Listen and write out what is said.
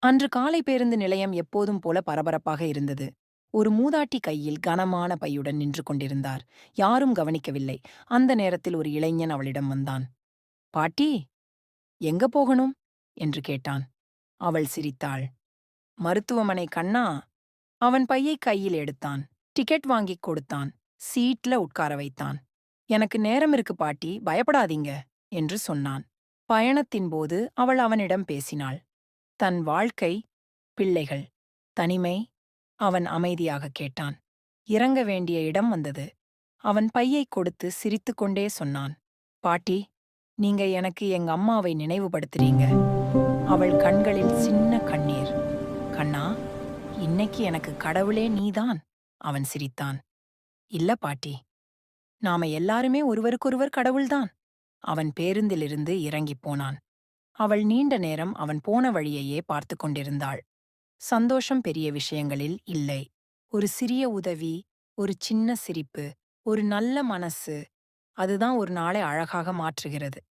அன்று காலை பேருந்து நிலையம் எப்போதும் போல பரபரப்பாக இருந்தது. ஒரு மூதாட்டி கையில் கனமான பையுடன் நின்று கொண்டிருந்தார். யாரும் கவனிக்கவில்லை. அந்த நேரத்தில் ஒரு இளைஞன் அவளிடம் வந்தான். பாட்டி, எங்க போகணும் என்று கேட்டான். அவள் சிரித்தாள். மருத்துவமனை கண்ணா. அவன் பையை கையில் எடுத்தான். டிக்கெட் வாங்கிக் கொடுத்தான். சீட்ல உட்கார வைத்தான். எனக்கு நேரம் இருக்கு பாட்டி, பயப்படாதீங்க என்று சொன்னான். பயணத்தின் போது அவள் அவனிடம் பேசினாள். தன் வாழ்க்கை, பிள்ளைகள், தனிமை. அவன் அமைதியாக கேட்டான். இறங்க வேண்டிய இடம் வந்தது. அவன் பையைக் கொடுத்து சிரித்துக்கொண்டே சொன்னான். பாட்டி, நீங்க எனக்கு எங்க அம்மாவை நினைவுபடுத்துறீங்க. அவள் கண்களில் சின்ன கண்ணீர். கண்ணா, இன்னைக்கு எனக்கு கடவுளே நீதான். அவன் சிரித்தான். இல்ல பாட்டி, நாம எல்லாருமே ஒருவருக்கொருவர் கடவுள்தான். அவன் பேருந்திலிருந்து இறங்கிப் போனான். அவள் நீண்ட நேரம் அவன் போன வழியையே பார்த்து கொண்டிருந்தாள். சந்தோஷம் பெரிய விஷயங்களில் இல்லை. ஒரு சிறிய உதவி, ஒரு சின்ன சிரிப்பு, ஒரு நல்ல மனசு, அதுதான் ஒரு நாளை அழகாக மாற்றுகிறது.